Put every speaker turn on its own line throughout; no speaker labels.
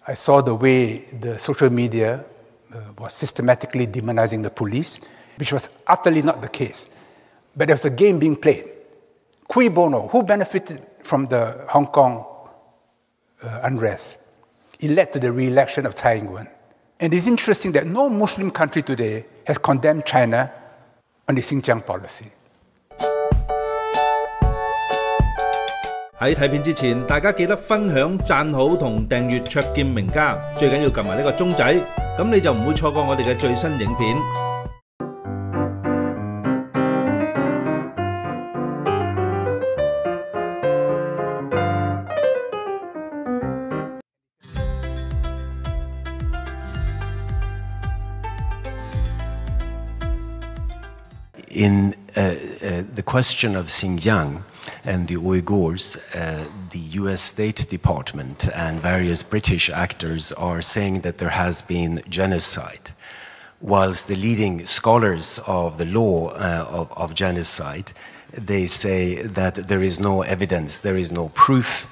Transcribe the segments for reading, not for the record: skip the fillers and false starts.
I saw the way the social media was systematically demonizing the police, which was utterly not the case. But there was a game being played. Cui bono? Who benefited from the Hong Kong unrest? It led to the re-election of Tsai Ing-wen. And it's interesting that no Muslim country today has condemned China on the Xinjiang policy.
喺睇片之前，大家記得分享、讚好同訂閱灼見名家，最緊要撳埋呢個鐘仔，咁你就唔會錯過我哋嘅最新影片。
In the question of Xinjiang and the Uyghurs, the US State Department and various British actors are saying that there has been genocide, whilst the leading scholars of the law of genocide, they say that there is no evidence, there is no proof,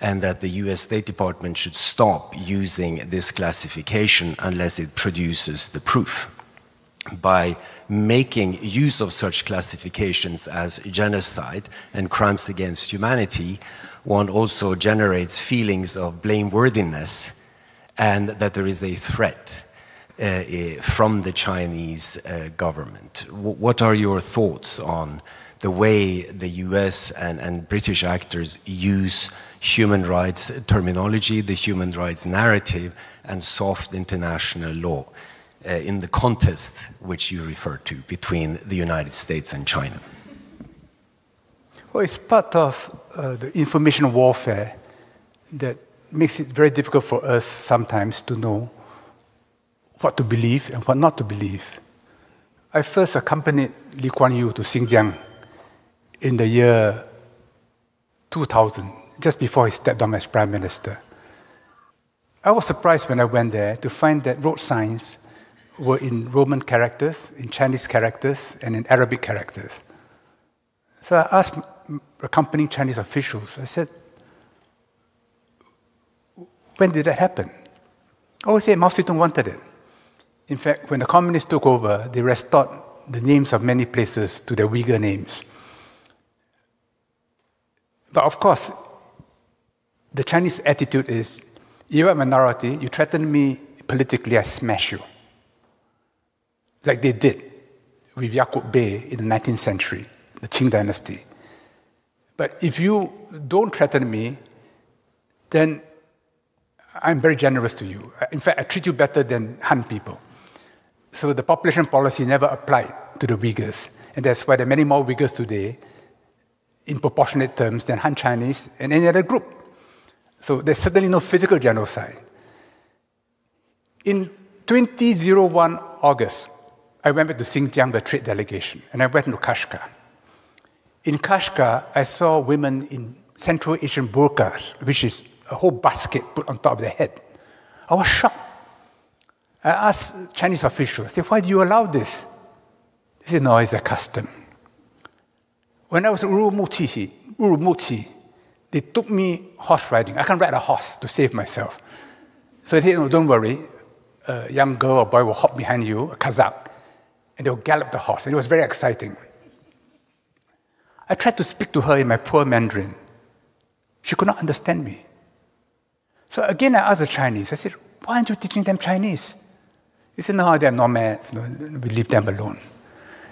and that the US State Department should stop using this classification unless it produces the proof. By making use of such classifications as genocide and crimes against humanity, one also generates feelings of blameworthiness and that there is a threat from the Chinese government. What are your thoughts on the way the US and British actors use human rights terminology, the human rights narrative, and soft international law in the contest which you refer to between the United States and China?
Well, it's part of the information warfare that makes it very difficult for us sometimes to know what to believe and what not to believe. I first accompanied Lee Kuan Yew to Xinjiang in the year 2000, just before he stepped down as Prime Minister. I was surprised when I went there to find that road signs were in Roman characters, in Chinese characters, and in Arabic characters. So I asked accompanying Chinese officials, I said, when did that happen? Oh, he said Mao Zedong wanted it. In fact, when the communists took over, they restored the names of many places to their Uyghur names. But of course, the Chinese attitude is, you're a minority, you threaten me politically, I smash you. Like they did with Yaqub Bey in the 19th century, the Qing dynasty. But if you don't threaten me, then I'm very generous to you. In fact, I treat you better than Han people. So the population policy never applied to the Uyghurs. And that's why there are many more Uyghurs today in proportionate terms than Han Chinese and any other group. So there's certainly no physical genocide. In 2001 August, I went back to Xinjiang, the trade delegation, and I went to Kashgar. In Kashgar, I saw women in Central Asian burqas, which is a whole basket put on top of their head. I was shocked. I asked Chinese officials, I said, why do you allow this? They said, no, it's a custom. When I was in Urumqi, they took me horse riding. I can't ride a horse to save myself. So they said, no, don't worry. A young girl or boy will hop behind you, a Kazakh, and they'll gallop the horse. And it was very exciting. I tried to speak to her in my poor Mandarin. She could not understand me. So again, I asked the Chinese, I said, why aren't you teaching them Chinese? They said, no, they're nomads, we leave them alone.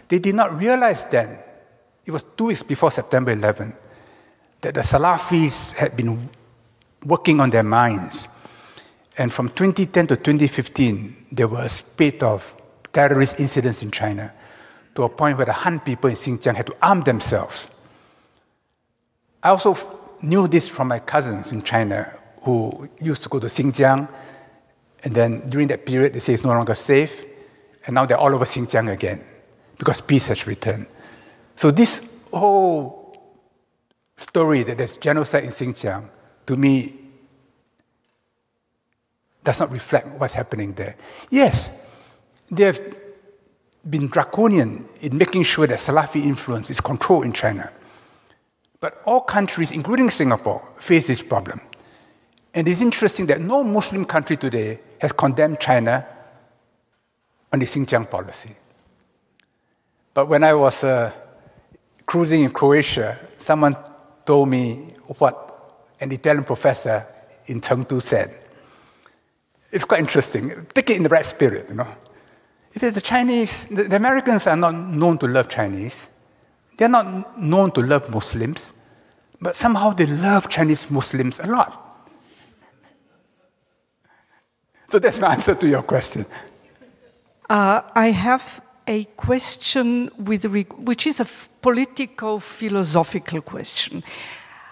They did not realize then, it was 2 weeks before September 11, that the Salafis had been working on their minds. And from 2010 to 2015, there were a spate of terrorist incidents in China, to a point where the Han people in Xinjiang had to arm themselves. I also knew this from my cousins in China who used to go to Xinjiang, and then during that period they say it's no longer safe, and now they're all over Xinjiang again because peace has returned. So this whole story that there's genocide in Xinjiang, to me, does not reflect what's happening there. Yes, they have been draconian in making sure that Salafi influence is controlled in China. But all countries, including Singapore, face this problem. And it's interesting that no Muslim country today has condemned China on the Xinjiang policy. But when I was cruising in Croatia, someone told me what an Italian professor in Chengdu said. It's quite interesting. Take it in the right spirit, He said the Americans are not known to love Chinese. They're not known to love Muslims, but somehow they love Chinese Muslims a lot. So that's my answer to your question.
I have a question which is a political, philosophical question.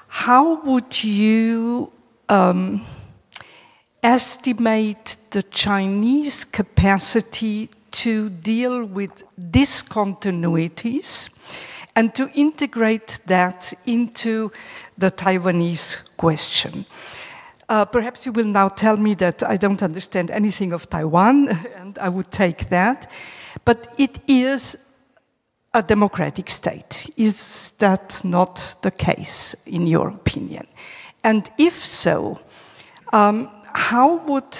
How would you estimate the Chinese capacity to deal with discontinuities and to integrate that into the Taiwanese question? Perhaps you will now tell me that I don't understand anything of Taiwan, and I would take that. But it is a democratic state. Is that not the case, in your opinion? And if so, how would,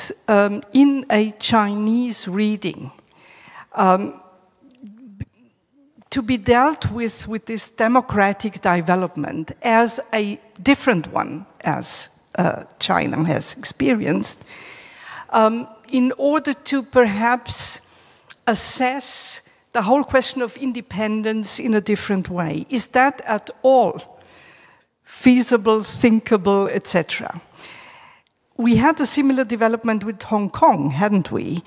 in a Chinese reading, to be dealt with this democratic development as a different one, as China has experienced, in order to perhaps assess the whole question of independence in a different way? Is that at all feasible, thinkable, etc.? We had a similar development with Hong Kong, hadn't we?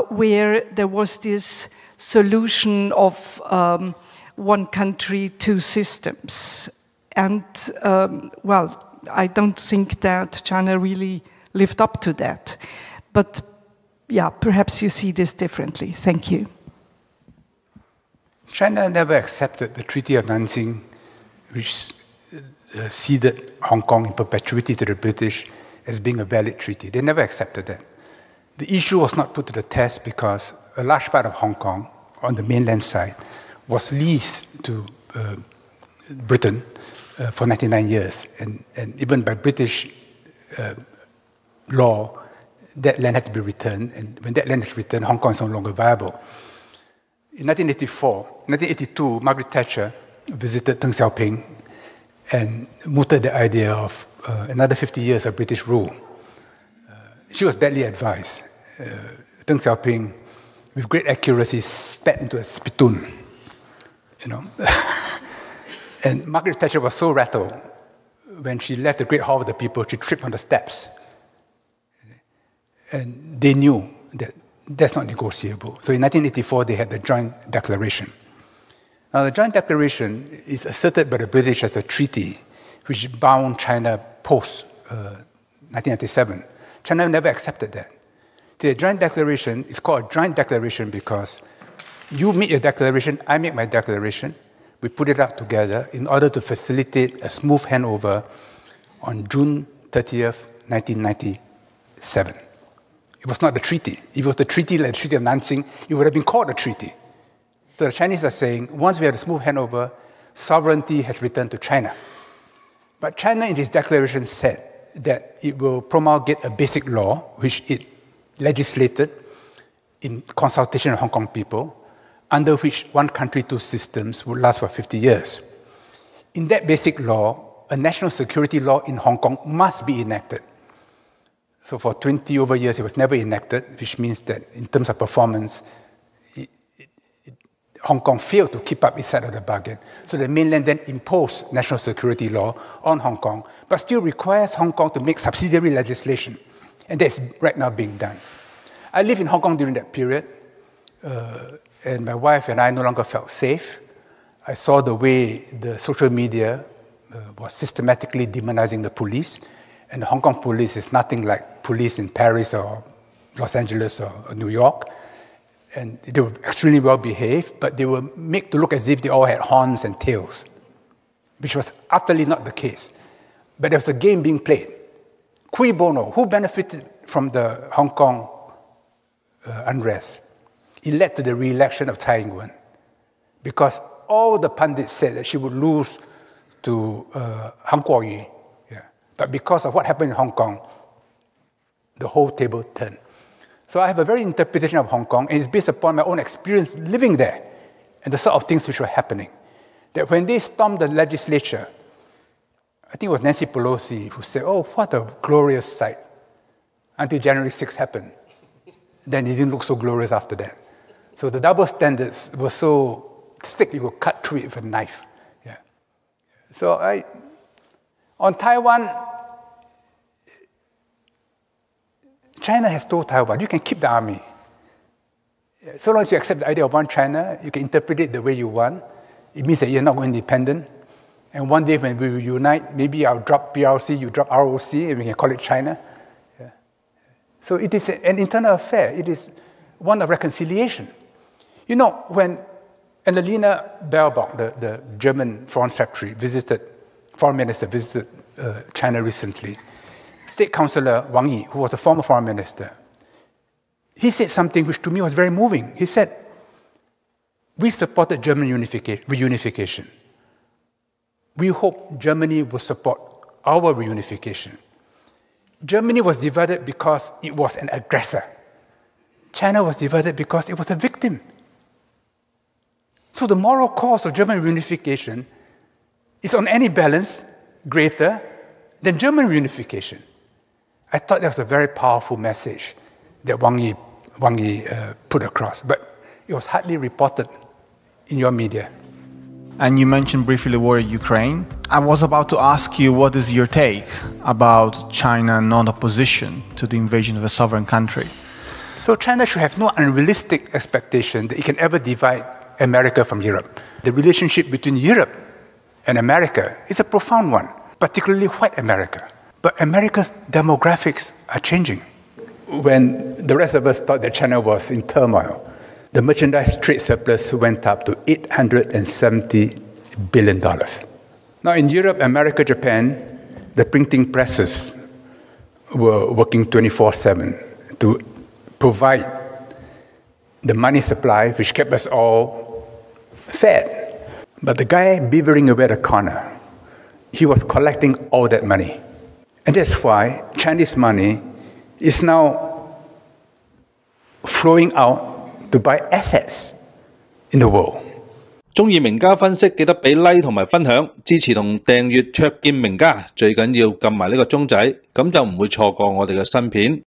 Where there was this solution of one country, two systems. And, well, I don't think that China really lived up to that. But, yeah, perhaps you see this differently. Thank you.
China never accepted the Treaty of Nanjing, which ceded Hong Kong in perpetuity to the British as being a valid treaty. They never accepted that. The issue was not put to the test because a large part of Hong Kong, on the mainland side, was leased to Britain for 99 years. And even by British law, that land had to be returned. And when that land is returned, Hong Kong is no longer viable. In 1982, Margaret Thatcher visited Deng Xiaoping and mooted the idea of another 50 years of British rule. She was badly advised. Deng Xiaoping, with great accuracy, spat into a spittoon, And Margaret Thatcher was so rattled when she left the Great Hall of the People, she tripped on the steps. And they knew that that's not negotiable. So in 1984, they had the Joint Declaration. Now, the Joint Declaration is asserted by the British as a treaty which bound China post-1997. China never accepted that. The Joint Declaration is called a Joint Declaration because you make your declaration, I make my declaration, we put it out together in order to facilitate a smooth handover on June 30th, 1997. It was not a treaty. If it was the treaty like the Treaty of Nanjing, it would have been called a treaty. So the Chinese are saying, once we have a smooth handover, sovereignty has returned to China. But China in this declaration said that it will promulgate a basic law, which it legislated in consultation with Hong Kong people, under which one country, two systems would last for 50 years. In that basic law, a national security law in Hong Kong must be enacted. So for 20 over years, it was never enacted, which means that in terms of performance, Hong Kong failed to keep up its side of the bargain. So the mainland then imposed national security law on Hong Kong, but still requires Hong Kong to make subsidiary legislation. And that's right now being done. I lived in Hong Kong during that period, and my wife and I no longer felt safe. I saw the way the social media was systematically demonizing the police, and the Hong Kong police is nothing like police in Paris or Los Angeles or New York. And they were extremely well behaved, but they were made to look as if they all had horns and tails, which was utterly not the case. But there was a game being played. Cui bono? Who benefited from the Hong Kong unrest? It led to the re-election of Tsai Ing-wen, because all the pundits said that she would lose to Han Kuo-yu. Yeah. But because of what happened in Hong Kong, the whole table turned. So I have a very interpretation of Hong Kong, and it's based upon my own experience living there and the sort of things which were happening. That when they stormed the legislature, I think it was Nancy Pelosi who said, "Oh, what a glorious sight," until January 6th happened. Then it didn't look so glorious after that. So the double standards were so thick you could cut through it with a knife. Yeah. So on Taiwan, China has told Taiwan, you can keep the army. So long as you accept the idea of one China, you can interpret it the way you want. It means that you're not independent. And one day when we unite, maybe I'll drop PRC, you drop ROC, and we can call it China. Yeah. So it is an internal affair. It is one of reconciliation. You know, when Annalena Baerbock, the German foreign minister, visited China recently, State Councillor Wang Yi, who was a former foreign minister, he said something which to me was very moving. He said, "We supported German reunification. We hope Germany will support our reunification. Germany was divided because it was an aggressor. China was divided because it was a victim. So the moral cause of German reunification is on any balance greater than German reunification." I thought that was a very powerful message that Wang Yi put across, but it was hardly reported in your media.
And you mentioned briefly the war in Ukraine. I was about to ask you, what is your take about China non-opposition to the invasion of a sovereign country?
So China should have no unrealistic expectation that it can ever divide America from Europe. The relationship between Europe and America is a profound one, particularly white America. But America's demographics are changing. When the rest of us thought that China was in turmoil, the merchandise trade surplus went up to $870 billion. Now in Europe, America, Japan, the printing presses were working 24/7 to provide the money supply which kept us all fed. But the guy beavering away at the corner, he was collecting all that money. And that's why Chinese money is now flowing out to buy assets in the world.
鍾意名家分析，記得俾 like 同埋分享，支持同訂閱卓見名家，最緊要撳埋呢個鐘仔，咁就唔會錯過我哋嘅新片。